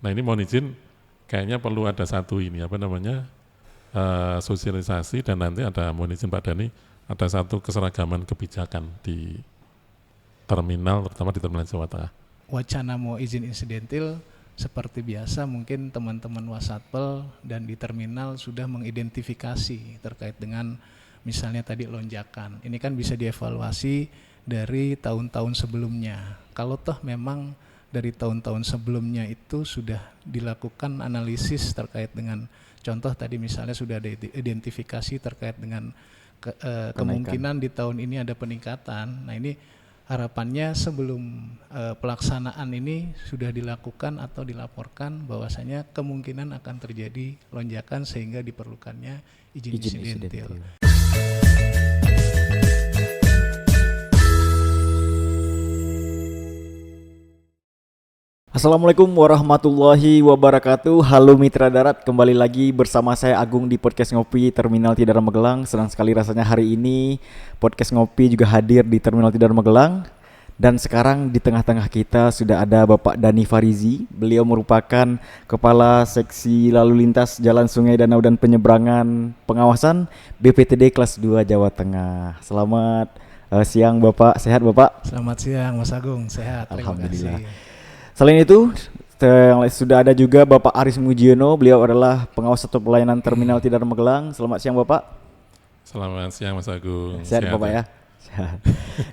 Nah ini mohon izin, kayaknya perlu ada satu ini sosialisasi, dan nanti ada, mohon izin Pak Dhani, ada satu keseragaman kebijakan di terminal, terutama di terminal Jawa Tengah. Wacana mau izin insidentil seperti biasa mungkin teman-teman Wasatpel dan di terminal sudah mengidentifikasi terkait dengan misalnya tadi lonjakan. Ini kan bisa dievaluasi dari tahun-tahun sebelumnya. Kalau toh memang dari tahun-tahun sebelumnya itu sudah dilakukan analisis terkait dengan contoh tadi misalnya sudah ada identifikasi terkait dengan kemungkinan di tahun ini ada peningkatan. Nah ini harapannya sebelum pelaksanaan ini sudah dilakukan atau dilaporkan bahwasanya kemungkinan akan terjadi lonjakan sehingga diperlukannya izin insidentil. Assalamualaikum warahmatullahi wabarakatuh. Halo mitra darat, kembali lagi bersama saya Agung di Podcast Ngopi Terminal Tidar Magelang. Senang sekali rasanya hari ini Podcast Ngopi juga hadir di Terminal Tidar Magelang. Dan sekarang di tengah-tengah kita sudah ada Bapak Dhani Farizi. Beliau merupakan Kepala Seksi Lalu Lintas Jalan Sungai Danau dan Penyeberangan Pengawasan BPTD kelas 2 Jawa Tengah. Selamat siang Bapak, sehat Bapak? Selamat siang Mas Agung, sehat. Alhamdulillah. Selain itu, sudah ada juga Bapak Aris Mujiono. Beliau adalah pengawas satu pelayanan Terminal Tidar Magelang. Selamat siang Bapak. Selamat siang Mas Agung. Sehat Bapak ya.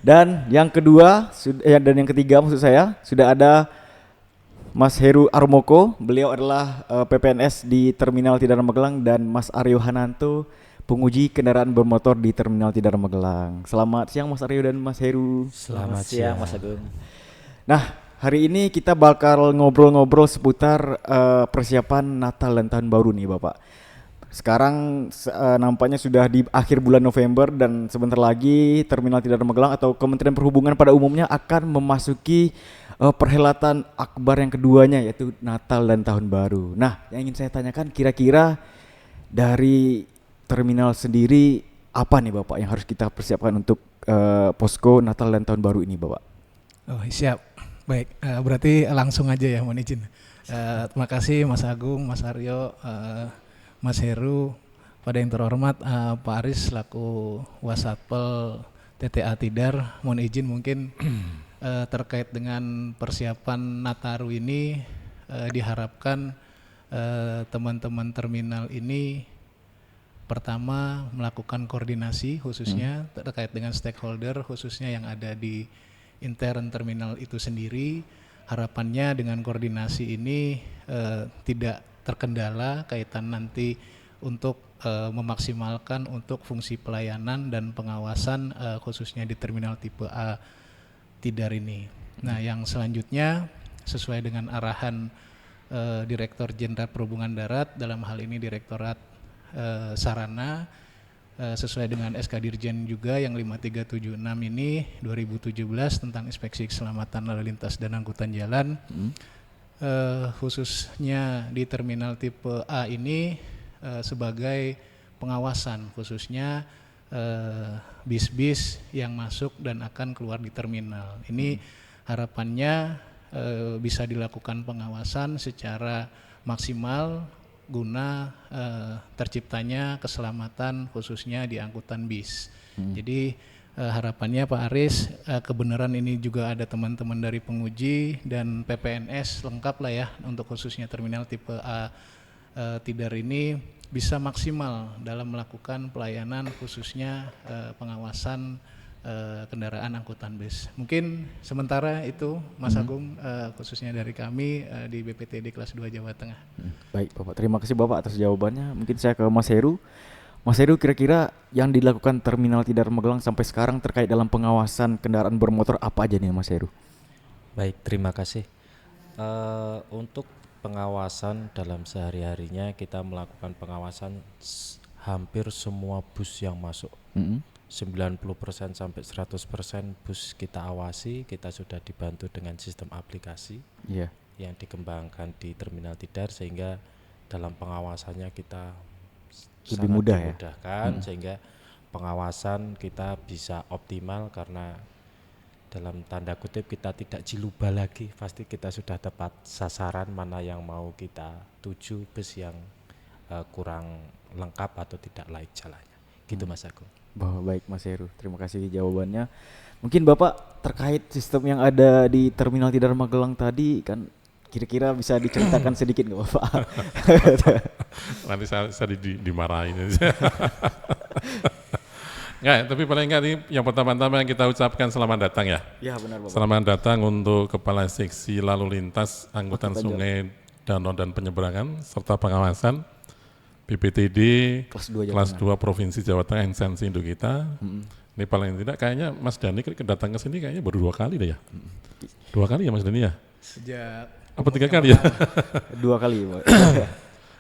Dan yang kedua dan yang ketiga maksud saya sudah ada Mas Heru Armoko. Beliau adalah PPNS di Terminal Tidar Magelang, dan Mas Aryo Hananto, penguji kendaraan bermotor di Terminal Tidar Magelang. Selamat siang Mas Aryo dan Mas Heru. Selamat siang Mas Agung. Nah, hari ini kita bakal ngobrol-ngobrol seputar persiapan Natal dan Tahun Baru nih Bapak. Sekarang nampaknya sudah di akhir bulan November, dan sebentar lagi Terminal Tidar Magelang atau Kementerian Perhubungan pada umumnya akan memasuki perhelatan akbar yang keduanya, yaitu Natal dan Tahun Baru. Nah, yang ingin saya tanyakan, kira-kira dari terminal sendiri apa nih Bapak yang harus kita persiapkan untuk posko Natal dan Tahun Baru ini Bapak? Oh siap, baik, berarti langsung aja ya, mohon izin. Terima kasih Mas Agung, Mas Aryo, Mas Heru, pada yang terhormat Pak Aris selaku Wasatpel TTA Tidar. Mohon izin mungkin terkait dengan persiapan Nataru ini, diharapkan teman-teman terminal ini pertama melakukan koordinasi khususnya terkait dengan stakeholder khususnya yang ada di intern terminal itu sendiri. Harapannya dengan koordinasi ini tidak terkendala kaitan nanti untuk memaksimalkan untuk fungsi pelayanan dan pengawasan khususnya di terminal tipe A Tidar ini. Nah, yang selanjutnya sesuai dengan arahan Direktur Jenderal Perhubungan Darat, dalam hal ini Direktorat Sarana, sesuai dengan SK Dirjen juga yang 5376 ini 2017 tentang inspeksi keselamatan lalu lintas dan angkutan jalan. Khususnya di terminal tipe A ini sebagai pengawasan khususnya bis-bis yang masuk dan akan keluar di terminal. Ini harapannya bisa dilakukan pengawasan secara maksimal guna terciptanya keselamatan khususnya di angkutan bis. Jadi harapannya Pak Aris, kebenaran ini juga ada teman-teman dari penguji dan PPNS lengkap lah ya untuk khususnya terminal tipe A Tidar ini bisa maksimal dalam melakukan pelayanan khususnya pengawasan kendaraan angkutan bis. Mungkin sementara itu Mas Agung, khususnya dari kami di BPTD kelas 2 Jawa Tengah. Baik Bapak, terima kasih Bapak atas jawabannya. Mungkin saya ke Mas Heru. Mas Heru, kira-kira yang dilakukan Terminal Tidar Magelang sampai sekarang terkait dalam pengawasan kendaraan bermotor apa aja nih Mas Heru? Baik, terima kasih. Untuk pengawasan dalam sehari-harinya kita melakukan pengawasan hampir semua bus yang masuk. 90% sampai 100% bus kita awasi, kita sudah dibantu dengan sistem aplikasi yang dikembangkan di Terminal Tidar, sehingga dalam pengawasannya kita lebih mudah dimudahkan, sehingga pengawasan kita bisa optimal karena dalam tanda kutip kita tidak jiluba lagi, pasti kita sudah tepat sasaran mana yang mau kita tuju, bus yang kurang lengkap atau tidak laik jalannya. Gitu Mas Agung. Baik Mas Heru, terima kasih jawabannya. Mungkin Bapak terkait sistem yang ada di Terminal Tidar Magelang tadi kan kira-kira bisa diceritakan sedikit nggak Bapak? Nanti saya dimarahin. Enggak, tapi paling enggak ini yang pertama-tama yang kita ucapkan selamat datang ya. Ya benar Bapak. Selamat datang untuk Kepala Seksi Lalu Lintas Angkutan Sungai, Danau dan Penyeberangan serta pengawasan BPTD kelas 2 Provinsi Jawa Tengah instansi induk kita. Ini paling tidak kayaknya Mas Dhani datang ke sini kayaknya baru 2 kali deh ya. 2 kali ya Mas Dhani ya? Sejak Apa 3 kali ya? 2 kali Pak.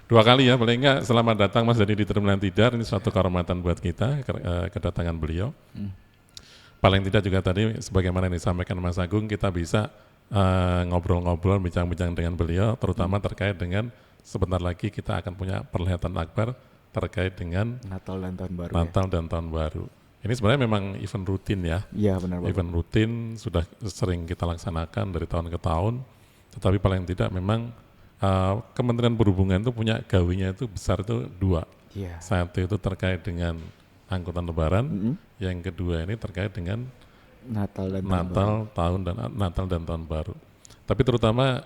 2 kali ya, paling enggak selamat datang Mas Dhani di Terminal Tidar, ini suatu kehormatan buat kita kedatangan beliau. Paling tidak juga tadi sebagaimana yang disampaikan Mas Agung, kita bisa ngobrol-ngobrol, bincang-bincang dengan beliau, terutama terkait dengan sebentar lagi kita akan punya perhelatan akbar terkait dengan Natal dan Tahun Baru. Natal dan Tahun Baru. Ini sebenarnya memang event rutin ya. Iya benar Bapak. Event rutin sudah sering kita laksanakan dari tahun ke tahun, tetapi paling tidak memang Kementerian Perhubungan itu punya gawinya itu besar itu 2. Iya. Satu itu terkait dengan angkutan lebaran, yang kedua ini terkait dengan Natal dan Tahun Baru. Tapi terutama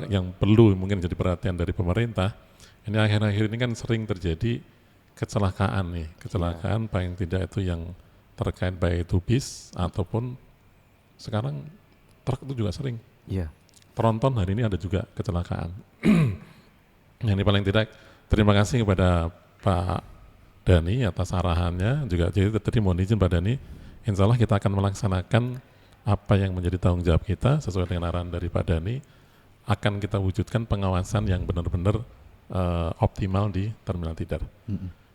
yang perlu mungkin jadi perhatian dari pemerintah, ini akhir-akhir ini kan sering terjadi kecelakaan nih, kecelakaan paling tidak itu yang terkait baik itu bis ataupun sekarang truk itu juga sering. Iya. Tronton hari ini ada juga kecelakaan. Yang ini paling tidak terima kasih kepada Pak Dhani atas arahannya juga. Jadi tadi mohon izin Pak Dhani, insya Allah kita akan melaksanakan apa yang menjadi tanggung jawab kita sesuai dengan arahan dari Pak Dhani. Akan kita wujudkan pengawasan yang benar-benar optimal di Terminal Tidar.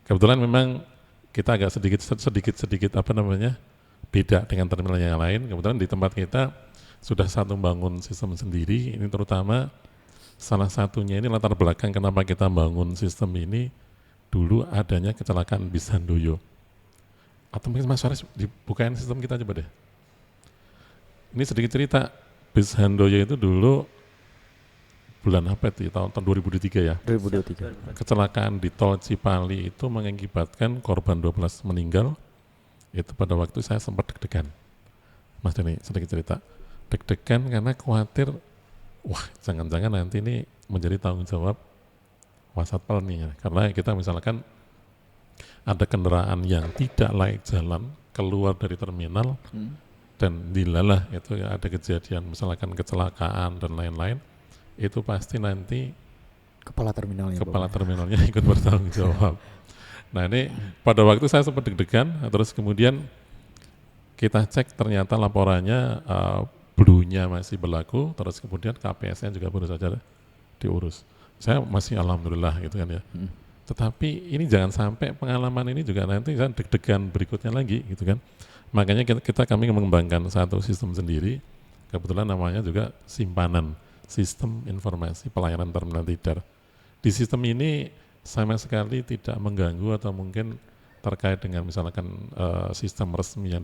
Kebetulan memang kita agak sedikit apa namanya beda dengan terminal yang lain. Kebetulan di tempat kita sudah satu membangun sistem sendiri, ini terutama salah satunya ini latar belakang kenapa kita bangun sistem ini, dulu adanya kecelakaan bis Handoyo. Atau mungkin Mas Faris dibukain sistem kita coba deh. Ini sedikit cerita, bis Handoyo itu dulu bulan apa itu tahun 2003 ya? 2023. Kecelakaan di tol Cipali itu mengakibatkan korban 12 meninggal, itu pada waktu saya sempat deg-degan. Mas Dhani sedikit cerita. Deg-degan karena khawatir, wah jangan-jangan nanti ini menjadi tanggung jawab Wasatpel nih ya. Karena kita misalkan ada kendaraan yang tidak layak jalan keluar dari terminal dan dilalah itu ya, ada kejadian misalkan kecelakaan dan lain-lain, itu pasti nanti Kepala terminalnya ikut bertanggung jawab. Nah ini pada waktu saya sempat deg-degan, terus kemudian kita cek ternyata laporannya Blue-nya masih berlaku, terus kemudian KPS-nya juga baru saja diurus. Saya masih alhamdulillah gitu kan ya. Tetapi ini jangan sampai pengalaman ini juga nanti kan deg-degan berikutnya lagi gitu kan. Makanya kami mengembangkan satu sistem sendiri, kebetulan namanya juga simpanan, Sistem Informasi Pelayanan Terminal Tidar. Di sistem ini sama sekali tidak mengganggu atau mungkin terkait dengan misalkan sistem resmi yang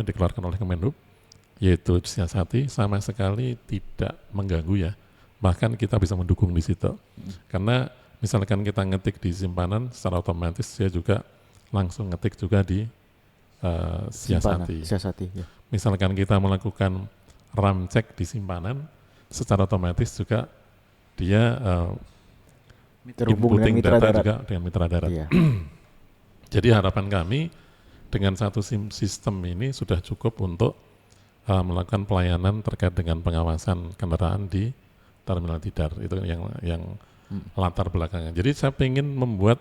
dikeluarkan oleh Kemenhub, yaitu disiasati, sama sekali tidak mengganggu ya. Bahkan kita bisa mendukung di situ. Karena misalkan kita ngetik di simpanan, secara otomatis dia juga langsung ngetik juga di siasati. Ya. Misalkan kita melakukan RAM cek di simpanan, secara otomatis juga dia terhubung dengan mitra darat. juga dengan mitra darat. Iya. Jadi harapan kami dengan satu sistem ini sudah cukup untuk melakukan pelayanan terkait dengan pengawasan kendaraan di Terminal Tidar. Itu yang latar belakangnya. Jadi saya ingin membuat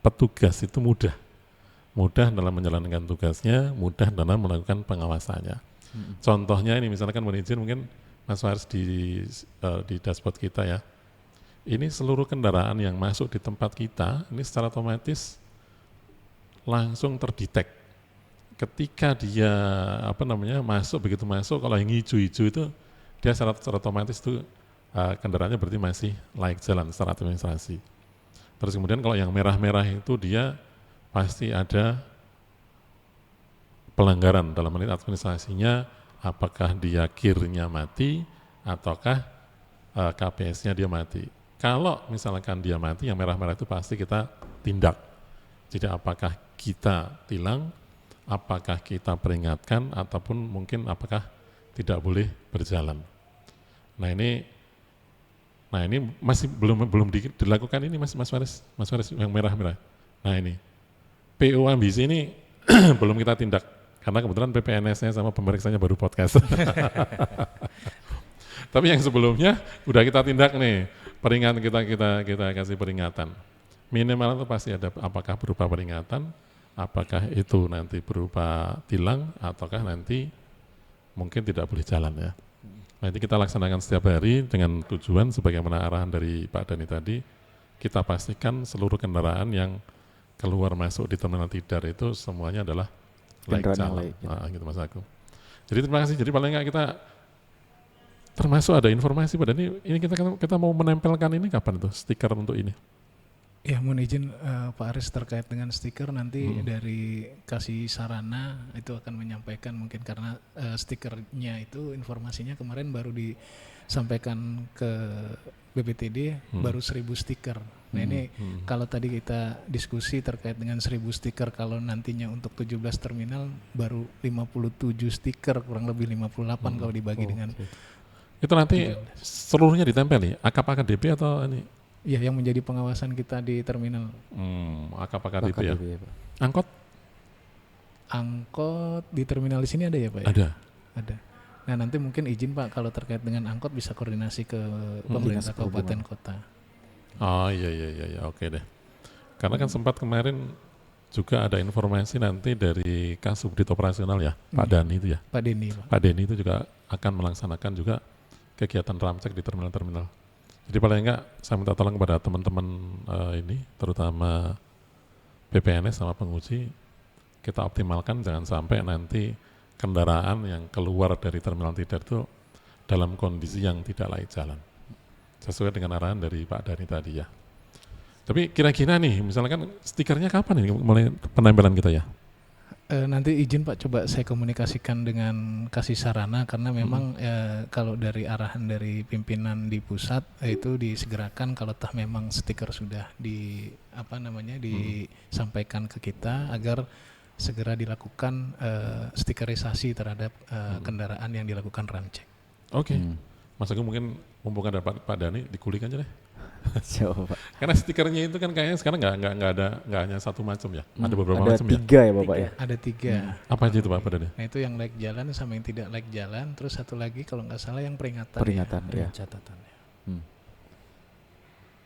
petugas itu mudah dalam menjalankan tugasnya, mudah dalam melakukan pengawasannya. Contohnya ini misalkan mohon izin mungkin Mas Faris di dashboard kita ya. Ini seluruh kendaraan yang masuk di tempat kita ini secara otomatis langsung terdetek. Ketika dia begitu masuk, kalau yang hijau-hijau itu dia secara otomatis itu kendaraannya berarti masih layak jalan secara administrasi. Terus kemudian kalau yang merah-merah itu dia pasti ada pelanggaran dalam hal ini administrasinya, apakah dia kirnya mati ataukah KPS-nya dia mati. Kalau misalkan dia mati, yang merah-merah itu pasti kita tindak. Jadi apakah kita tilang, apakah kita peringatkan, ataupun mungkin apakah tidak boleh berjalan. Nah ini masih belum dilakukan ini Mas Faris yang merah-merah. Nah ini PO ambisi ini belum kita tindak karena kebetulan PPNS-nya sama pemeriksanya baru podcast. Tapi yang sebelumnya udah kita tindak nih, peringatan kita kasih peringatan. Minimal itu pasti ada, apakah berupa peringatan, apakah itu nanti berupa tilang, ataukah nanti mungkin tidak boleh jalan ya. Nanti kita laksanakan setiap hari dengan tujuan sebagaimana arahan dari Pak Dhani tadi, kita pastikan seluruh kendaraan yang keluar masuk di terminal Tidar itu semuanya adalah layak jalan. Nah, gitu Mas Agung. Jadi terima kasih. Jadi paling nggak kita termasuk ada informasi Pak Dhani, ini kita mau menempelkan ini kapan tuh stiker untuk ini? Ya, mohon izin Pak Aris terkait dengan stiker nanti dari Kasih Sarana itu akan menyampaikan mungkin karena stikernya itu informasinya kemarin baru disampaikan ke BPTD baru 1.000 stiker. Nah ini kalau tadi kita diskusi terkait dengan 1.000 stiker, kalau nantinya untuk 17 terminal baru 57 stiker, kurang lebih 58 kalau dibagi dengan itu nanti seluruhnya ditempel nih, AKP atau ini? Iya, yang menjadi pengawasan kita di terminal. AKP ya. Angkot? Angkot di terminal di sini ada ya Pak? Ya? Ada. Nah nanti mungkin izin Pak kalau terkait dengan angkot bisa koordinasi ke pemerintah kabupaten kota. Oh iya, oke deh. Karena kan sempat kemarin juga ada informasi nanti dari Kasubdit Operasional ya, Pak Dhani itu ya. Pak Denny. Pak Denny itu juga akan melaksanakan juga kegiatan ramcek di terminal-terminal. Jadi paling enggak saya minta tolong kepada teman-teman ini, terutama PPNS sama penguji, kita optimalkan jangan sampai nanti kendaraan yang keluar dari terminal Tidar itu dalam kondisi yang tidak layak jalan. Sesuai dengan arahan dari Pak Dhani tadi ya. Tapi kira-kira nih, misalkan stikernya kapan nih mulai penempelan kita ya? Nanti izin Pak coba saya komunikasikan dengan Kasih Sarana karena memang kalau dari arahan dari pimpinan di pusat itu disegerakan kalau toh memang stiker sudah disampaikan ke kita agar segera dilakukan stikerisasi terhadap kendaraan yang dilakukan ramcek. Oke. Mas Agung mungkin mumpung ada Pak Dhani dikulik aja deh. Siapa Pak? Karena stikernya itu kan kayaknya sekarang nggak hanya satu macam ya, ada beberapa Ada macam ya. 3 ya Bapak ya? Ada 3. Apa aja itu Pak Dhani? Nah itu yang layak jalan sama yang tidak layak jalan, terus satu lagi kalau nggak salah yang peringatan. Peringatan ya. Catatannya.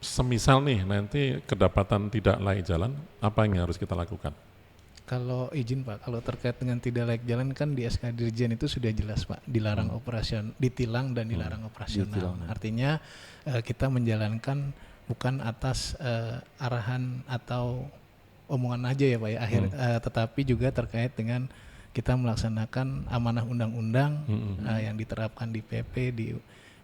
Semisal nih nanti kedapatan tidak layak jalan, apa yang harus kita lakukan? Kalau izin Pak, kalau terkait dengan tidak layak jalan kan di SK Dirjen itu sudah jelas Pak, dilarang operasional, ditilang dan dilarang operasional. Artinya kita menjalankan bukan atas arahan atau omongan aja ya Pak ya, tetapi juga terkait dengan kita melaksanakan amanah undang-undang yang diterapkan di PP,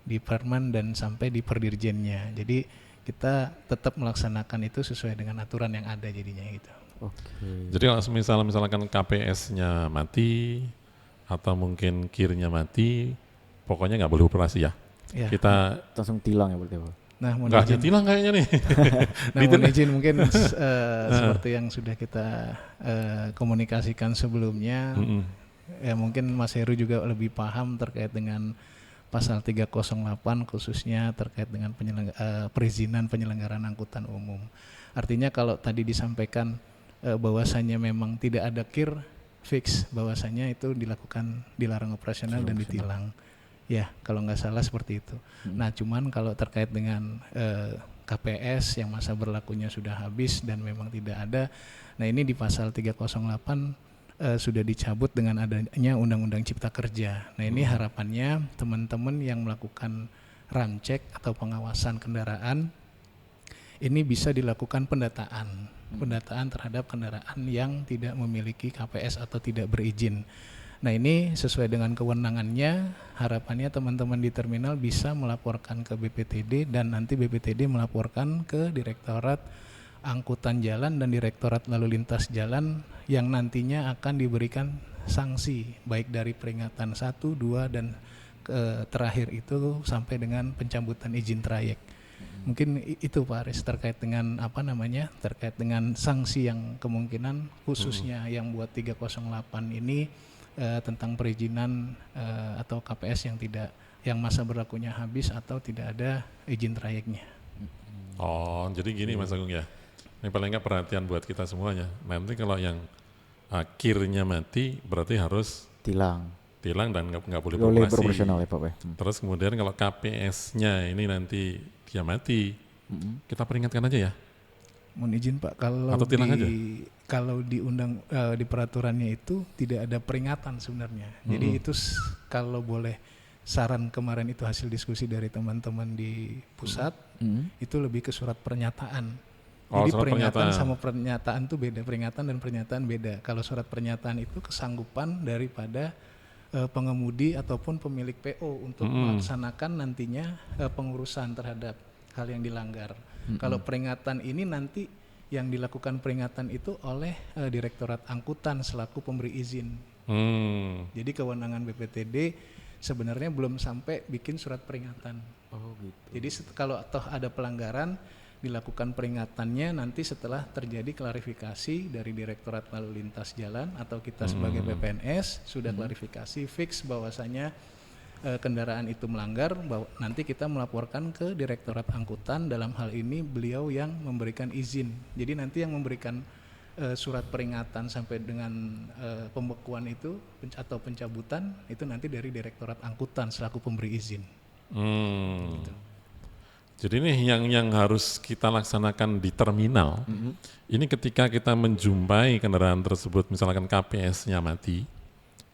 di Permen dan sampai di Perdirjennya. Jadi kita tetap melaksanakan itu sesuai dengan aturan yang ada jadinya gitu. Jadi kalau misalkan KPS-nya mati atau mungkin kirnya mati, pokoknya nggak boleh operasi ya. Kita langsung tilang ya berarti Pak. Nah, nggak ditilang kayaknya nih. Nah, mohon izin mungkin seperti yang sudah kita komunikasikan sebelumnya, ya mungkin Mas Heru juga lebih paham terkait dengan pasal 308 khususnya terkait dengan perizinan penyelenggaraan angkutan umum. Artinya kalau tadi disampaikan bahwasannya memang tidak ada kir fix, bahwasannya itu dilarang operasional dan ditilang. Ya, kalau nggak salah seperti itu. Nah, cuman kalau terkait dengan KPS yang masa berlakunya sudah habis dan memang tidak ada, nah ini di pasal 308 sudah dicabut dengan adanya Undang-Undang Cipta Kerja. Nah ini harapannya teman-teman yang melakukan ramcek atau pengawasan kendaraan ini bisa dilakukan pendataan terhadap kendaraan yang tidak memiliki KPS atau tidak berizin. Nah ini sesuai dengan kewenangannya, harapannya teman-teman di terminal bisa melaporkan ke BPTD dan nanti BPTD melaporkan ke Direktorat Angkutan Jalan dan Direktorat Lalu Lintas Jalan yang nantinya akan diberikan sanksi baik dari peringatan 1, 2 dan terakhir itu sampai dengan pencabutan izin trayek. Mungkin itu Pak Aris terkait dengan terkait dengan sanksi yang kemungkinan khususnya yang buat 308 ini tentang perizinan atau KPS yang masa berlakunya habis atau tidak ada izin trayeknya. Oh, jadi gini Mas Agung ya. Ini paling nggak perhatian buat kita semuanya. Nanti kalau yang akhirnya mati berarti harus tilang dan nggak boleh beroperasional ya Pak. Terus kemudian kalau KPS-nya ini nanti dia mati, kita peringatkan aja ya. Mohon izin Pak, kalau di peraturannya itu tidak ada peringatan sebenarnya. Jadi itu kalau boleh saran kemarin itu hasil diskusi dari teman-teman di pusat, itu lebih ke surat pernyataan. Jadi peringatan sama pernyataan itu beda, peringatan dan pernyataan beda. Kalau surat pernyataan itu kesanggupan daripada pengemudi ataupun pemilik PO untuk melaksanakan nantinya pengurusan terhadap hal yang dilanggar. Kalau peringatan ini nanti yang dilakukan peringatan itu oleh Direktorat Angkutan selaku pemberi izin. Jadi kewenangan BPTD sebenarnya belum sampai bikin surat peringatan. Oh gitu. Jadi kalau toh ada pelanggaran dilakukan peringatannya nanti setelah terjadi klarifikasi dari Direktorat Lalu Lintas Jalan atau kita sebagai PPNS sudah klarifikasi fix bahwasanya kendaraan itu melanggar, nanti kita melaporkan ke Direktorat Angkutan, dalam hal ini beliau yang memberikan izin. Jadi nanti yang memberikan surat peringatan sampai dengan pembekuan itu atau pencabutan itu nanti dari Direktorat Angkutan selaku pemberi izin. Gitu. Jadi ini yang harus kita laksanakan di terminal. Ini ketika kita menjumpai kendaraan tersebut, misalkan KPS-nya mati,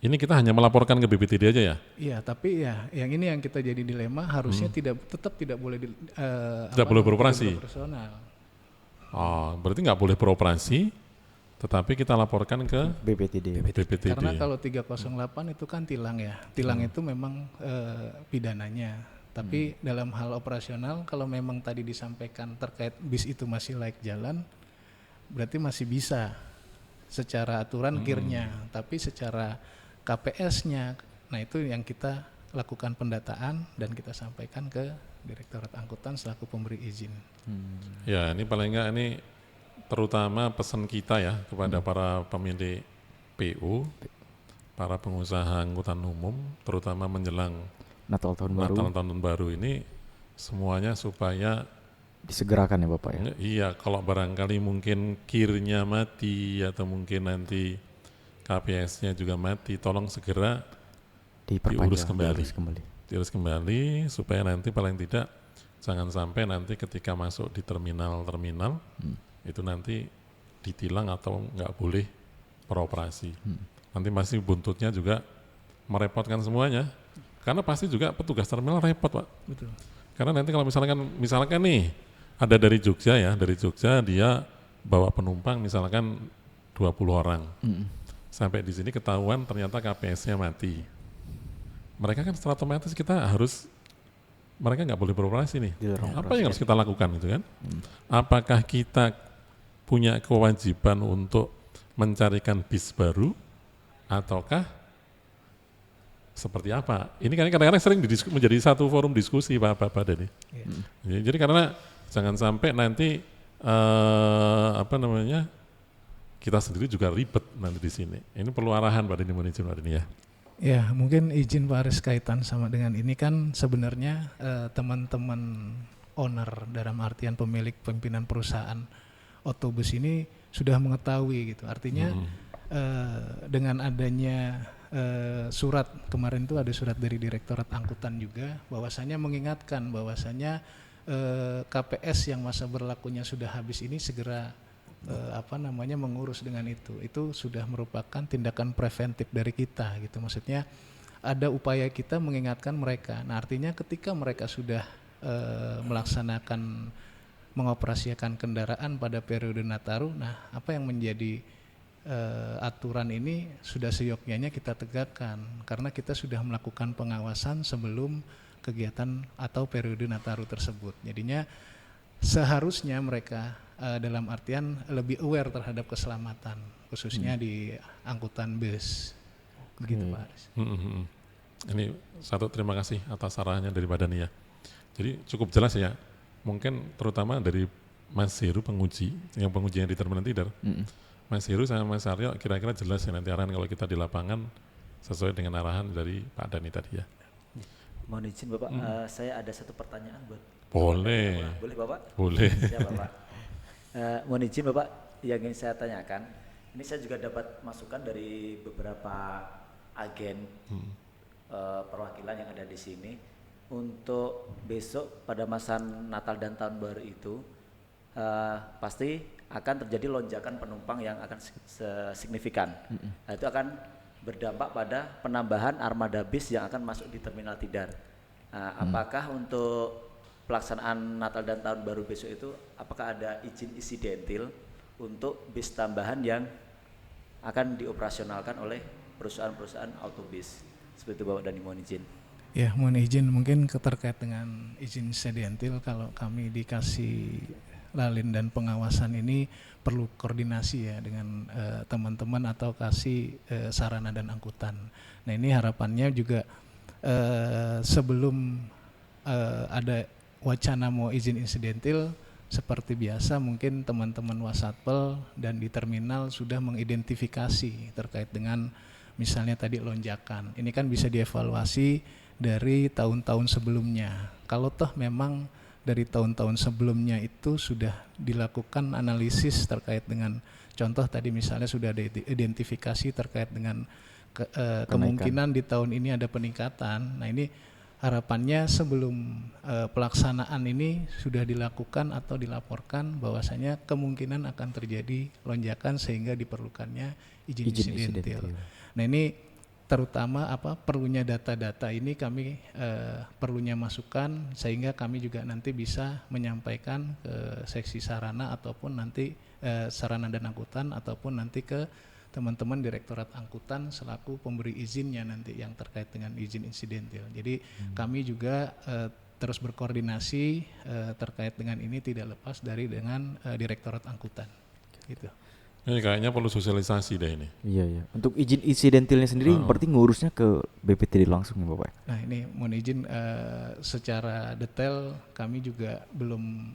ini kita hanya melaporkan ke BPTD aja ya? Iya, tapi ya yang ini yang kita jadi dilema, harusnya tetap tidak boleh tidak boleh beroperasi. Oh, berarti nggak boleh beroperasi, tetapi kita laporkan ke BPTD. Karena kalau 308 itu kan tilang ya, tilang itu memang pidananya. Tapi dalam hal operasional kalau memang tadi disampaikan terkait bis itu masih layak jalan, berarti masih bisa secara aturan kirnya, tapi secara KPS-nya, nah itu yang kita lakukan pendataan dan kita sampaikan ke Direktorat Angkutan selaku pemberi izin. Ya ini paling enggak ini terutama pesan kita ya kepada para pemilik PU, para pengusaha angkutan umum, terutama menjelang Natal tahun baru ini semuanya supaya disegerakan ya Bapak ya. Iya, kalau barangkali mungkin kirnya mati atau mungkin nanti KPS-nya juga mati, tolong segera diurus kembali supaya nanti paling tidak jangan sampai nanti ketika masuk di terminal itu nanti ditilang atau nggak boleh beroperasi. Nanti masih buntutnya juga merepotkan semuanya. Karena pasti juga petugas terminal repot Pak. Betul. Karena nanti kalau misalkan nih ada dari Jogja dia bawa penumpang misalkan 20 orang. Sampai di sini ketahuan ternyata KPS-nya mati. Mereka kan secara otomatis mereka nggak boleh beroperasi nih. Apa yang harus kita lakukan gitu kan? Apakah kita punya kewajiban untuk mencarikan bis baru ataukah seperti apa? Ini kan kadang-kadang sering menjadi satu forum diskusi Pak Dhani. Jadi karena jangan sampai nanti kita sendiri juga ribet nanti di sini. Ini perlu arahan Pak Dhani, mohon izin Pak Dhani ya. Ya mungkin izin Pak Aris kaitan sama dengan ini kan sebenarnya teman-teman owner dalam artian pimpinan perusahaan otobus ini sudah mengetahui gitu. Artinya dengan adanya surat kemarin itu ada surat dari Direktorat Angkutan juga bahwasanya mengingatkan bahwasanya KPS yang masa berlakunya sudah habis ini segera mengurus dengan itu sudah merupakan tindakan preventif dari kita gitu, maksudnya ada upaya kita mengingatkan mereka. Nah artinya ketika mereka sudah mengoperasikan kendaraan pada periode Nataru, nah apa yang menjadi aturan ini sudah seyogyanya kita tegakkan karena kita sudah melakukan pengawasan sebelum kegiatan atau periode Nataru tersebut. Jadinya seharusnya mereka dalam artian lebih aware terhadap keselamatan khususnya di angkutan bus Begitu Pak Aris. Ini satu, terima kasih atas sarannya dari Pak Dhani ya. Jadi cukup jelas ya, mungkin terutama dari Mas Heru penguji yang di terminal tidar. Mas Heru sama Mas Aryo kira-kira jelas ya nanti arahan kalau kita di lapangan sesuai dengan arahan dari Pak Dhani tadi ya. Mohon izin Bapak, saya ada satu pertanyaan buat Boleh. Boleh Bapak? Boleh. Siap Bapak. Mohon izin Bapak, yang ingin saya tanyakan, ini saya juga dapat masukan dari beberapa agen perwakilan yang ada di sini untuk besok pada masa Natal dan Tahun Baru itu pasti akan terjadi lonjakan penumpang yang akan signifikan. Nah, itu akan berdampak pada penambahan armada bis yang akan masuk di Terminal Tidar. Apakah untuk pelaksanaan Natal dan Tahun Baru besok itu apakah ada izin insidentil untuk bis tambahan yang akan dioperasionalkan oleh perusahaan-perusahaan autobus? Seperti itu Bapak Dhani, mohon izin. Ya, mohon izin mungkin terkait dengan izin insidentil, kalau kami dikasih lalin dan pengawasan ini perlu koordinasi ya dengan teman-teman atau kasih sarana dan angkutan. Nah ini harapannya juga sebelum ada wacana mau izin insidentil, seperti biasa mungkin teman-teman Wasatpel dan di terminal sudah mengidentifikasi terkait dengan misalnya tadi lonjakan. Ini kan bisa dievaluasi dari tahun-tahun sebelumnya. Kalau toh memang dari tahun-tahun sebelumnya itu sudah dilakukan analisis terkait dengan contoh tadi misalnya sudah ada identifikasi terkait dengan kemungkinan di tahun ini ada peningkatan. Nah ini harapannya sebelum pelaksanaan ini sudah dilakukan atau dilaporkan bahwasanya kemungkinan akan terjadi lonjakan sehingga diperlukannya izin insidentil. Nah ini terutama perlunya data-data ini kami perlunya masukan sehingga kami juga nanti bisa menyampaikan ke seksi sarana ataupun nanti sarana dan angkutan ataupun nanti ke teman-teman Direktorat Angkutan selaku pemberi izinnya nanti yang terkait dengan izin insidentil. Jadi kami juga terus berkoordinasi terkait dengan ini tidak lepas dari dengan Direktorat Angkutan. Gitu. Ini kayaknya perlu sosialisasi deh ini. Iya. Untuk izin insidentilnya sendiri berarti ngurusnya ke BPTD langsung ya Bapak? Nah ini mohon izin secara detail kami juga belum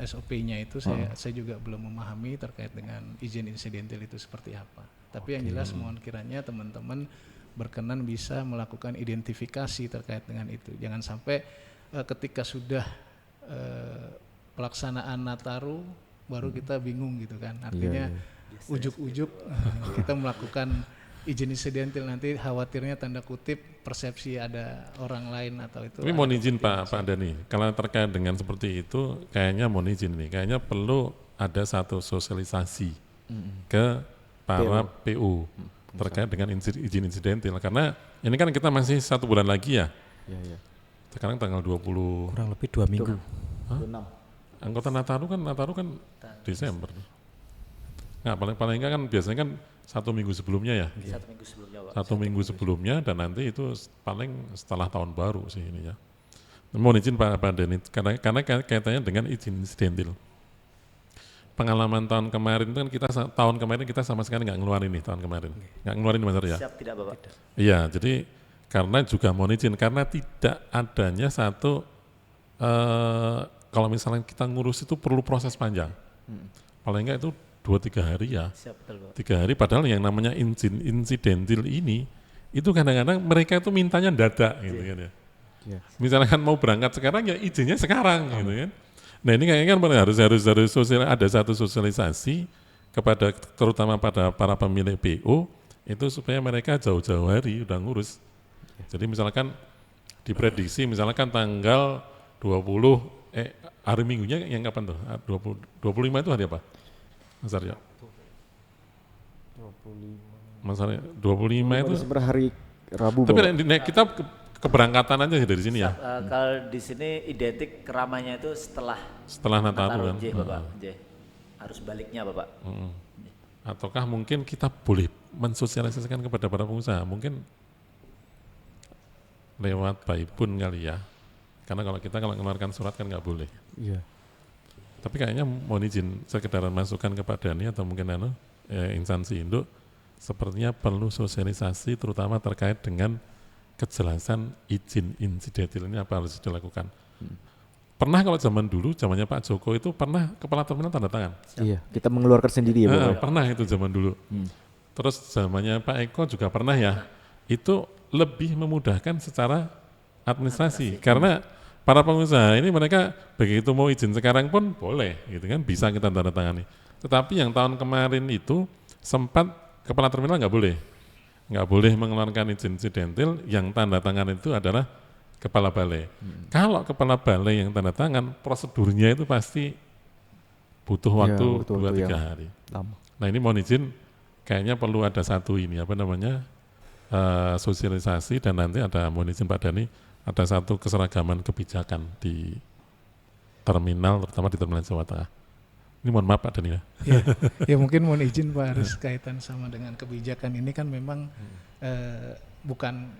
SOP-nya itu saya juga belum memahami terkait dengan izin insidentil itu seperti apa. Tapi yang jelas mohon kiranya teman-teman berkenan bisa melakukan identifikasi terkait dengan itu. Jangan sampai ketika sudah pelaksanaan Nataru baru kita bingung gitu kan, artinya ujuk-ujuk kita melakukan izin insidentil nanti khawatirnya tanda kutip persepsi ada orang lain atau itu. Tapi mohon izin Pak Dhani, kalau terkait dengan seperti itu kayaknya mohon izin nih, kayaknya perlu ada satu sosialisasi ke para PU terkait dengan izin insidentil, karena ini kan kita masih 1 bulan lagi ya. Sekarang tanggal 20 kurang lebih 2 minggu. 26. Anggota Nataru kan Desember. Nah, paling enggak kan biasanya kan 1 minggu sebelumnya ya. 1 minggu sebelumnya Pak. 1 minggu sebelumnya dan nanti itu paling setelah tahun baru sih ini ya. Mohon izin Pak Dhani, karena kaitannya dengan izin insidentil. Pengalaman tahun kemarin itu kan tahun kemarin kita sama sekali nggak ngeluarin nih tahun kemarin. Nggak ngeluarin Mas Arya. Siap tidak Bapak? Iya, jadi karena juga mohon izin karena tidak adanya satu kalau misalnya kita ngurus itu perlu proses panjang. Paling enggak itu 2-3 hari ya. Siap, betul, Pak. 3 hari padahal yang namanya izin insidentil ini itu kadang-kadang mereka itu mintanya dadak gitu kan ya. Misalkan mau berangkat sekarang ya izinnya sekarang gitu kan. Nah ini kayaknya kan harus ada satu sosialisasi kepada terutama pada para pemilik PO itu supaya mereka jauh-jauh hari udah ngurus. Jadi misalkan diprediksi misalkan tanggal 20 hari Minggunya yang kapan tuh? 25 itu hari apa? Mas Aryo? 25. Mas Aryo, 25 itu sebenarnya hari Rabu. Tapi kita keberangkatan aja dari sini ya. Kalau di sini identik keramainya itu setelah Nataru kan. Bapak. Harus baliknya Bapak. Ataukah mungkin kita boleh mensosialisasikan kepada para pengusaha, mungkin lewat Baipun kali ya. Karena kalau kita mengeluarkan surat kan nggak boleh. Iya. Tapi kayaknya mohon izin sekedaran masukan kepada ini atau mungkin instansi induk sepertinya perlu sosialisasi terutama terkait dengan kejelasan izin insidentil ini apa harus dilakukan. Pernah kalau zaman dulu, zamannya Pak Joko itu pernah kepala terminal tanda tangan. Iya, kita mengeluarkan sendiri ya Bapak. Pernah itu zaman dulu. Terus zamannya Pak Eko juga pernah ya. Itu lebih memudahkan secara administrasi. Karena para pengusaha ini mereka begitu mau izin sekarang pun boleh gitu kan, bisa kita tanda tangani. Tetapi yang tahun kemarin itu sempat kepala terminal nggak boleh mengeluarkan izin insidentil, yang tanda tangan itu adalah kepala balai. Kalau kepala balai yang tanda tangan, prosedurnya itu pasti butuh waktu 2-3 hari. Lama. Nah ini mohon izin, kayaknya perlu ada satu ini sosialisasi, dan nanti ada, mohon izin Pak Dhani, ada satu keseragaman kebijakan di terminal, terutama di terminal Jawa Tengah. Ini mohon maaf Pak Dhani ya. Ya mungkin mohon izin Pak Aris, kaitan sama dengan kebijakan ini kan memang bukan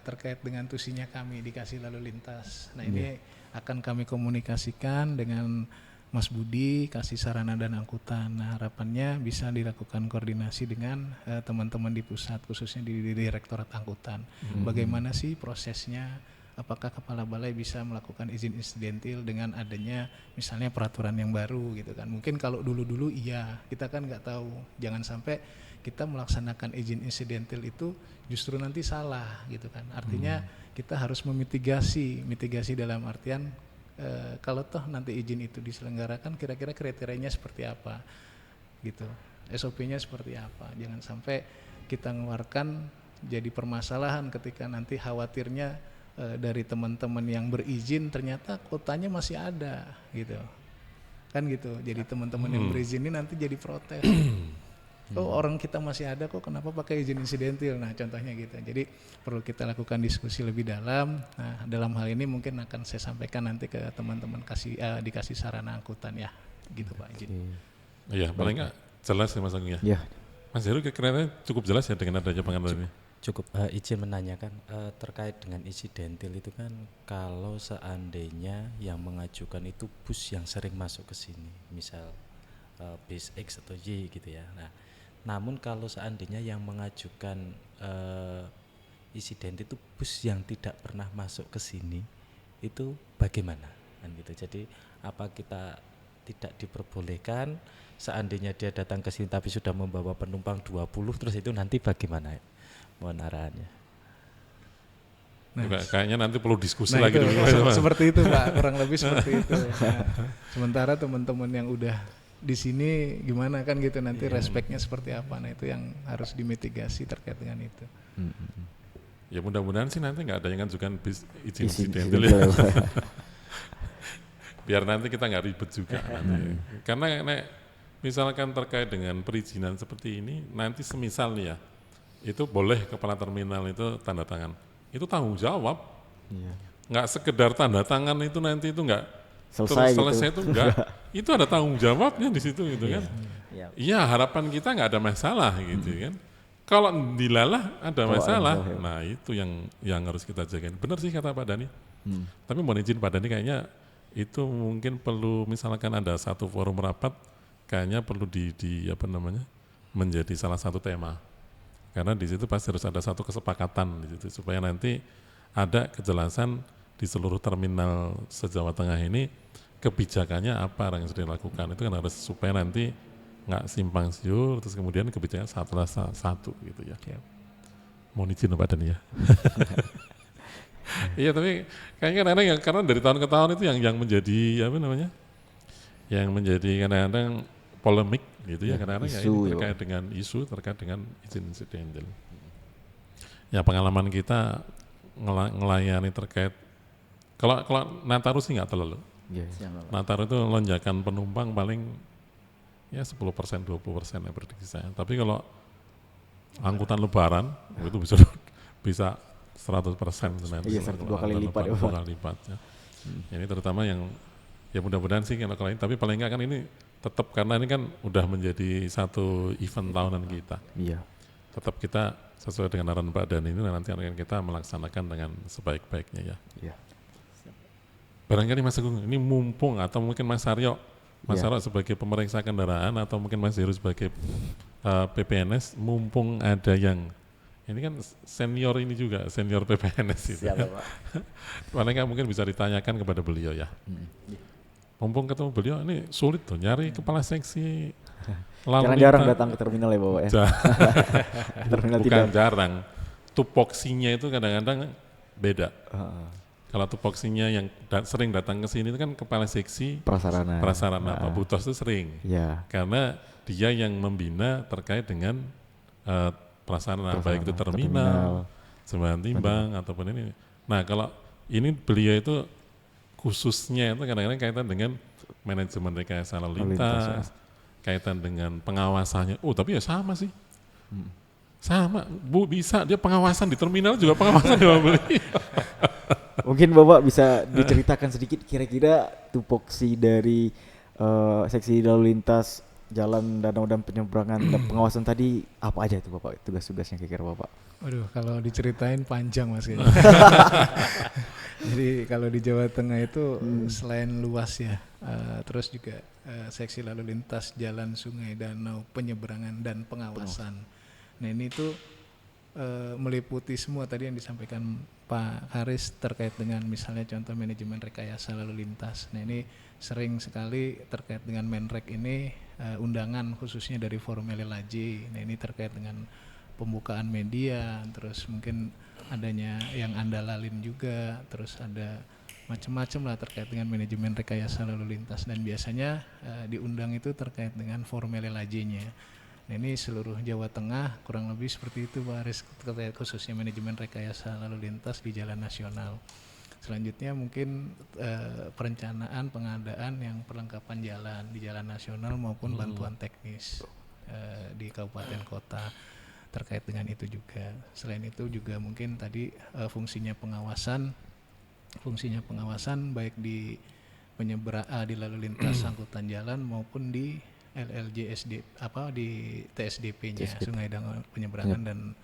terkait dengan tusinya kami dikasih lalu lintas. Nah ini akan kami komunikasikan dengan Mas Budi, kasih sarana dan angkutan. Nah harapannya bisa dilakukan koordinasi dengan teman-teman di pusat, khususnya di Direktorat Angkutan. Bagaimana sih prosesnya? Apakah kepala balai bisa melakukan izin insidentil dengan adanya misalnya peraturan yang baru gitu kan. Mungkin kalau dulu-dulu iya, kita kan nggak tahu. Jangan sampai kita melaksanakan izin insidentil itu justru nanti salah gitu kan. Artinya kita harus mitigasi dalam artian kalau toh nanti izin itu diselenggarakan, kira-kira kriterianya seperti apa gitu. SOP-nya seperti apa. Jangan sampai kita mengeluarkan jadi permasalahan ketika nanti khawatirnya dari teman-teman yang berizin ternyata kuotanya masih ada gitu kan gitu. Jadi teman-teman yang berizin ini nanti jadi protes. Oh orang kita masih ada kok, kenapa pakai izin insidentil? Nah contohnya gitu. Jadi perlu kita lakukan diskusi lebih dalam. Nah dalam hal ini mungkin akan saya sampaikan nanti ke teman-teman dikasih sarana angkutan ya gitu Pak izin. Iya paling nggak jelas ya Mas Agung ya. Iya. Mas Heru kira-kira cukup jelas ya dengan adanya pengaturan ini. Cukup izin menanyakan terkait dengan insidentil itu kan, kalau seandainya yang mengajukan itu bus yang sering masuk ke sini, misal bis X atau Y gitu ya. Nah, namun kalau seandainya yang mengajukan insiden itu bus yang tidak pernah masuk ke sini, itu bagaimana? Kan gitu. Jadi apa kita tidak diperbolehkan seandainya dia datang ke sini tapi sudah membawa penumpang 20, terus itu nanti bagaimana? Mohon arahannya. Nah, kayaknya nanti perlu diskusi nah lagi itu, dulu. seperti itu Pak, kurang lebih seperti itu. Nah, sementara teman-teman yang udah di sini gimana kan gitu nanti respeknya seperti apa. Nah itu yang harus dimitigasi terkait dengan itu. Ya mudah-mudahan sih nanti nggak ada yang ngajukan izin insidentil Insidentil. ya. Biar nanti kita nggak ribet juga nanti. Karena misalkan terkait dengan perizinan seperti ini, nanti semisal nih ya, itu boleh kepala terminal itu tanda tangan. Itu tanggung jawab. Iya. Nggak sekedar tanda tangan itu nanti itu nggak Selesai terus selesai gitu. itu enggak. Itu ada tanggung jawabnya di situ gitu kan. Iya, harapan kita nggak ada masalah gitu kan. Kalau dilalah ada masalah. Nah, itu yang harus kita jaga. Benar sih kata Pak Dhani. Tapi mohon izin Pak Dhani, kayaknya itu mungkin perlu misalkan ada satu forum rapat, kayaknya perlu menjadi salah satu tema. Karena di situ pasti harus ada satu kesepakatan di situ supaya nanti ada kejelasan di seluruh terminal se-Jawa Tengah ini kebijakannya apa yang sudah dilakukan. Itu kan harus supaya nanti nggak simpang siur terus kemudian kebijakan satu gitu ya. Mohon izin Pak Dhani ya. Iya tapi kayaknya kadang-kadang karena dari tahun ke tahun itu yang menjadi yang menjadi kadang-kadang polemik gitu ya, kadang-kadang ya ini terkait dengan isu terkait dengan izin insidentil. Ya pengalaman kita ngelayani terkait kalau Nataru sih nggak terlalu. Nataru itu lonjakan penumpang paling ya 10%, 20% ya prediksi saya. Tapi kalau angkutan lebaran itu bisa 100% nanti. Iya, 2 kali lipat. 2 kali lipat ya. Ini terutama yang ya mudah-mudahan sih kalau lain, tapi paling enggak kan ini tetap karena ini kan udah menjadi satu event tahunan kita. Iya. Tetap kita sesuai dengan arahan Pak Dhani ini nanti akan kita melaksanakan dengan sebaik-baiknya ya. Iya. Barangkali Mas Agung ini mumpung atau mungkin Mas Aryo sebagai pemeriksa kendaraan atau mungkin Mas Heru sebagai PPNS mumpung ada yang ini kan senior ini juga senior PPNS itu. Siap Bapak. Paling nggak mungkin bisa ditanyakan kepada beliau ya. Mumpung ketemu beliau ini sulit tuh nyari kepala seksi lalu Jarang-jarang lintas. datang ke terminal ya Bapak ya. Terminal Bukan tidak. jarang, tupoksinya itu kadang-kadang beda. Kalau tupoksinya yang sering datang ke sini itu kan kepala seksi Prasarana. Pak Butos itu sering. Ya. Karena dia yang membina terkait dengan prasarana, baik itu terminal, sembahan timbang ataupun ini. Nah kalau ini beliau itu khususnya itu kadang-kadang kaitan dengan manajemen rekayasa lalu lintas, kaitan dengan pengawasannya. Oh tapi ya sama sih, sama Bu, bisa dia pengawasan di terminal juga pengawasan di beli. Mungkin Bapak bisa diceritakan sedikit kira-kira tupoksi dari seksi lalu lintas jalan danau dan penyeberangan dan pengawasan tadi apa aja itu Bapak, tugas-tugasnya kira-kira Bapak? Waduh, kalau diceritain panjang Mas. Jadi kalau di Jawa Tengah itu selain luas ya, terus juga seksi lalu lintas jalan, sungai, danau, penyeberangan dan pengawasan. Nah ini tuh meliputi semua tadi yang disampaikan Pak Haris terkait dengan misalnya contoh manajemen rekayasa lalu lintas. Nah ini sering sekali terkait dengan Menrek ini undangan khususnya dari Forum LLAJ. Nah ini terkait dengan pembukaan media, terus mungkin adanya yang Anda lalin juga, terus ada macam-macam lah terkait dengan manajemen rekayasa lalu lintas dan biasanya diundang itu terkait dengan Forum LLAJ-nya. Nah ini seluruh Jawa Tengah kurang lebih seperti itu Pak Aris terkait khususnya manajemen rekayasa lalu lintas di jalan nasional. Selanjutnya mungkin perencanaan pengadaan yang perlengkapan jalan di jalan nasional maupun bantuan teknis di kabupaten kota terkait dengan itu juga. Selain itu juga mungkin tadi fungsinya pengawasan baik di di lalu lintas angkutan jalan maupun di LLJSD di TSDP-nya Sungai Danau Penyeberangan dan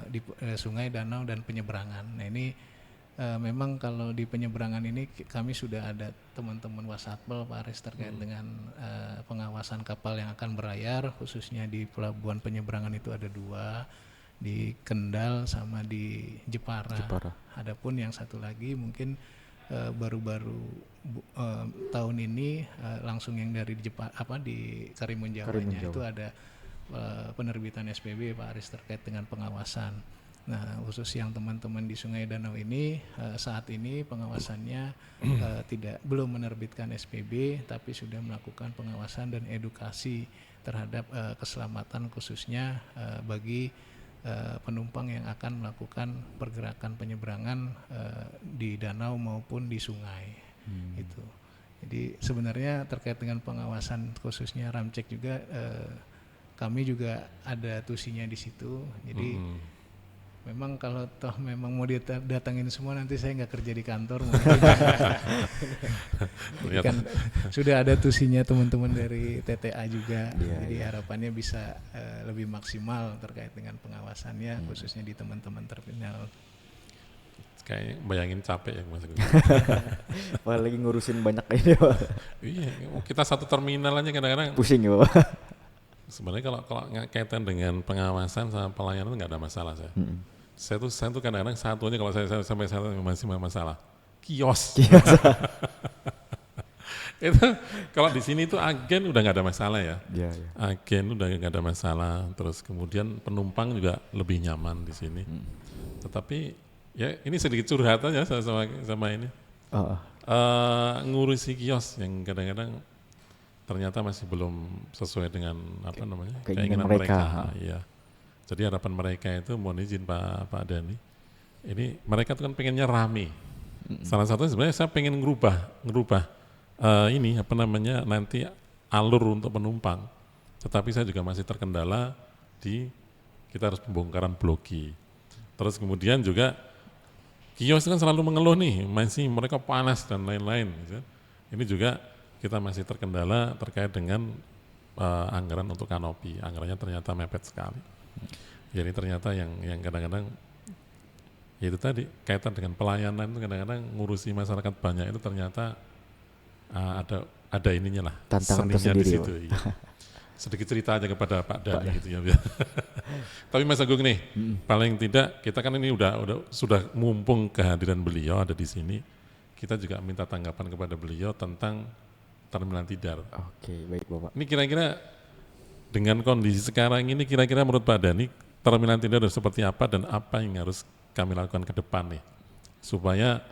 di Sungai Danau dan Penyeberangan. Nah ini memang kalau di penyeberangan ini kami sudah ada teman-teman Wasatpel Pak Aris terkait dengan pengawasan kapal yang akan berlayar khususnya di pelabuhan penyeberangan itu ada 2 di Kendal sama di Jepara. Adapun yang satu lagi mungkin baru-baru tahun ini langsung yang dari Jepara di Karimun Jawanya itu ada penerbitan SPB Pak Aris terkait dengan pengawasan. Nah khusus yang teman-teman di Sungai Danau ini saat ini pengawasannya belum menerbitkan SPB tapi sudah melakukan pengawasan dan edukasi terhadap keselamatan khususnya bagi penumpang yang akan melakukan pergerakan penyeberangan di danau maupun di sungai. Itu. Jadi sebenarnya terkait dengan pengawasan khususnya Ramcek juga kami juga ada tusinya di situ. Jadi memang kalau toh memang mau datangin semua nanti saya nggak kerja di kantor kan sudah ada tusinya teman-teman dari TTA juga. Jadi harapannya bisa lebih maksimal terkait dengan pengawasannya khususnya di teman-teman terminal. Kayak bayangin capek ya Mas. Apalagi ngurusin banyak ini Pak. Iya, kita satu terminal aja kadang-kadang Pusing ya Pak. Sebenarnya kalau kaitan dengan pengawasan sama pelayanan nggak ada masalah saya. Saya tuh kadang-kadang satunya kalau saya sampai saat masih masalah kios. Itu kalau di sini tuh agen udah nggak ada masalah ya. Agen udah nggak ada masalah. Terus kemudian penumpang juga lebih nyaman di sini. Tetapi ya ini sedikit curhat aja sama ini. Ngurusi kios yang kadang-kadang ternyata masih belum sesuai dengan keinginan mereka. Iya. Jadi harapan mereka itu mohon izin Pak Dhani, ini mereka tuh kan pengennya rame. Salah satunya sebenarnya saya pengen ngerubah nanti alur untuk penumpang. Tetapi saya juga masih terkendala kita harus pembongkaran bloki. Terus kemudian juga kios kan selalu mengeluh nih, masih mereka panas dan lain-lain. Gitu. Ini juga kita masih terkendala terkait dengan anggaran untuk kanopi. Anggarannya ternyata mepet sekali. Jadi ternyata yang kadang-kadang ya itu tadi kaitan dengan pelayanan itu kadang-kadang ngurusi masyarakat banyak itu ternyata ada ininya lah tantangan seninya tersendiri di situ. Iya. sedikit cerita aja kepada Pak Dhani gitu ya. Tapi Mas Agung nih, paling tidak kita kan ini sudah mumpung kehadiran beliau ada di sini, kita juga minta tanggapan kepada beliau tentang Terminal Tidar. Oke, baik Bapak. Ini kira-kira dengan kondisi sekarang ini, kira-kira menurut Pak Dhani Terminal Tidar seperti apa dan apa yang harus kami lakukan ke depan nih, supaya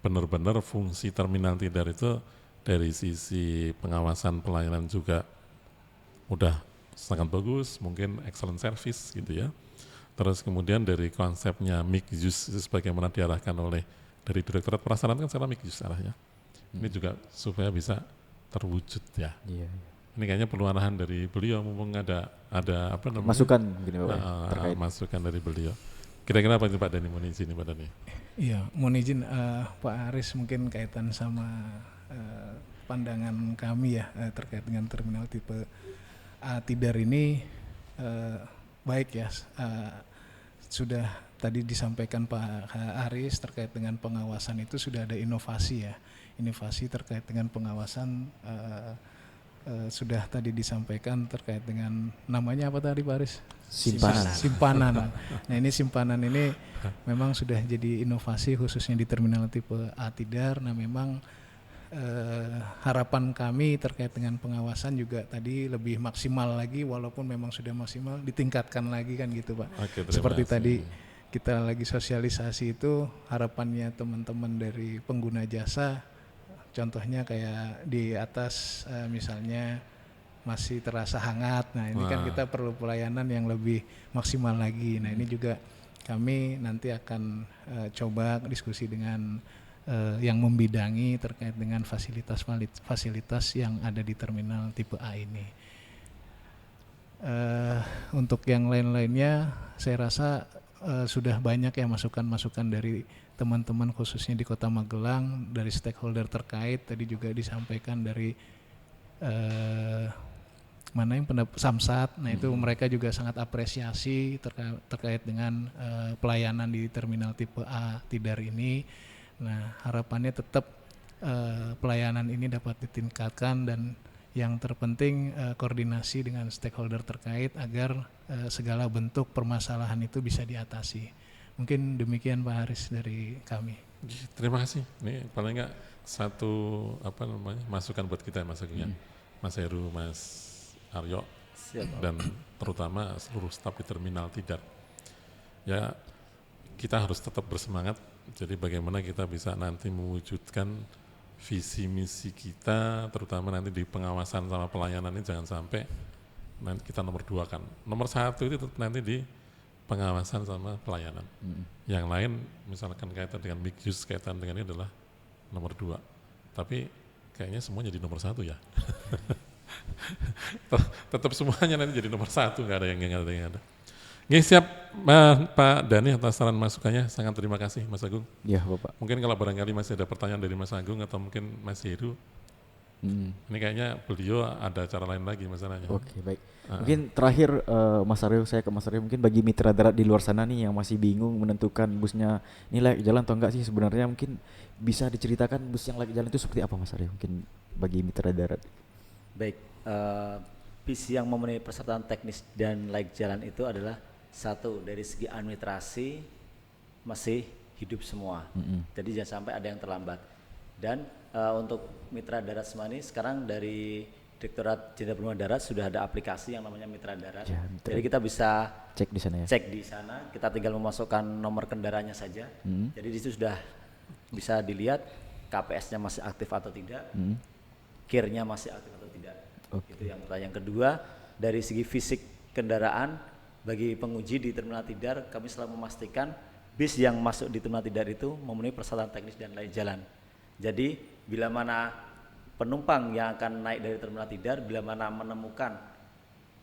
benar-benar fungsi Terminal Tidar itu dari sisi pengawasan pelayanan juga udah sangat bagus, mungkin excellent service gitu ya. Terus kemudian dari konsepnya mixed use sebagaimana diarahkan oleh dari Direktorat Prasarana kan sekarang mixed use arahnya. Ini juga supaya bisa terwujud ya. Iya. Ini kayaknya perlu arahan dari beliau, mumpung ada apa namanya? Masukan gini Bapak terkait. Masukan dari beliau. Kira-kira apa ini Pak Dhani, mohon izin nih Pak Dhani. Iya, mohon izin Pak Aris mungkin kaitan sama pandangan kami ya terkait dengan terminal tipe A Tidar ini baik ya, sudah tadi disampaikan Pak Aris terkait dengan pengawasan itu sudah ada inovasi ya, inovasi terkait dengan pengawasan sudah tadi disampaikan terkait dengan namanya apa tadi Pak Aris? Simpanan. Nah ini simpanan ini memang sudah jadi inovasi khususnya di terminal tipe A Tidar. Nah memang harapan kami terkait dengan pengawasan juga tadi lebih maksimal lagi, walaupun memang sudah maksimal ditingkatkan lagi kan gitu Pak. Oke, seperti kasih. tadi kita lagi sosialisasi itu harapannya teman-teman dari pengguna jasa, contohnya kayak di atas misalnya masih terasa hangat. Nah ini kan kita perlu pelayanan yang lebih maksimal lagi. Nah ini juga kami nanti akan coba diskusi dengan yang membidangi terkait dengan fasilitas yang ada di terminal tipe A ini. Untuk yang lain-lainnya saya rasa sudah banyak ya masukan-masukan dari teman-teman khususnya di Kota Magelang, dari stakeholder terkait. Tadi juga disampaikan dari mana yang Samsat. Nah itu mereka juga sangat apresiasi terkait dengan pelayanan di terminal tipe A Tidar ini. Nah harapannya tetap pelayanan ini dapat ditingkatkan dan yang terpenting koordinasi dengan stakeholder terkait agar segala bentuk permasalahan itu bisa diatasi. Mungkin demikian Pak Haris dari kami. Terima kasih. Ini paling enggak satu masukan buat kita Mas Agung ya. Mas Heru, Mas Aryo, dan terutama seluruh staf di Terminal Tidar. Ya kita harus tetap bersemangat. Jadi bagaimana kita bisa nanti mewujudkan visi misi kita, terutama nanti di pengawasan sama pelayanan ini jangan sampai nanti kita nomor 2 kan. Nomor 1 itu nanti di pengawasan sama pelayanan. Yang lain misalkan kaitan dengan mixed use, kaitan dengan ini adalah nomor 2. Tapi kayaknya semua jadi nomor 1 ya. Tetap semuanya nanti jadi nomor 1, nggak ada yang ada. Oke, siap Pak Dhani atas saran masukannya, sangat terima kasih Mas Agung. Iya Bapak. Mungkin kalau barangkali masih ada pertanyaan dari Mas Agung atau mungkin Mas Heru, ini kayaknya beliau ada cara lain lagi masalahnya. Oke, baik. Mungkin terakhir Mas Aryo, saya ke Mas Aryo, mungkin bagi mitra darat di luar sana nih yang masih bingung menentukan busnya ini layak jalan atau enggak sih sebenarnya, mungkin bisa diceritakan bus yang layak jalan itu seperti apa Mas Aryo, mungkin bagi mitra darat. Baik, bis yang memenuhi persyaratan teknis dan layak jalan itu adalah satu, dari segi administrasi masih hidup semua. Jadi jangan sampai ada yang terlambat. Dan untuk mitra darat semua ini sekarang dari Direktorat Jenderal Perhubungan Darat sudah ada aplikasi yang namanya Mitra Darat. Jadi kita bisa cek di sana ya. Cek di sana, kita tinggal memasukkan nomor kendaraannya saja. Jadi di situ sudah bisa dilihat KPS-nya masih aktif atau tidak, KIR-nya masih aktif atau tidak. Itu yang pertama. Yang kedua, dari segi fisik kendaraan bagi penguji di Terminal Tidar, kami selalu memastikan bis yang masuk di Terminal Tidar itu memenuhi persyaratan teknis dan layak jalan. Jadi bila mana penumpang yang akan naik dari Terminal Tidar, bila mana menemukan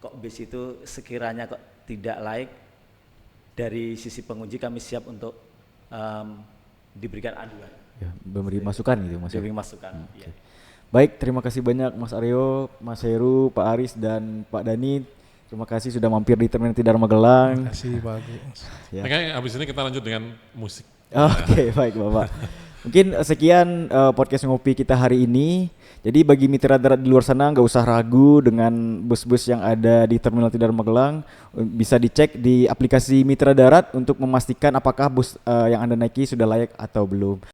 kok bis itu sekiranya kok tidak layak, dari sisi penguji kami siap untuk diberikan aduan. Ya, memberi masukan gitu Mas. Diberi masukan. Ya. Baik, terima kasih banyak Mas Aryo, Mas Heru, Pak Aris dan Pak Dhani. Terima kasih sudah mampir di Terminal Tidar Magelang. Terima kasih Pak Agus. Ya. Oke, habis ini kita lanjut dengan musik. Oke, baik Bapak. Mungkin sekian podcast ngopi kita hari ini. Jadi bagi mitra darat di luar sana nggak usah ragu dengan bus-bus yang ada di Terminal Tidar Magelang. Bisa dicek di aplikasi Mitra Darat untuk memastikan apakah bus yang Anda naiki sudah layak atau belum.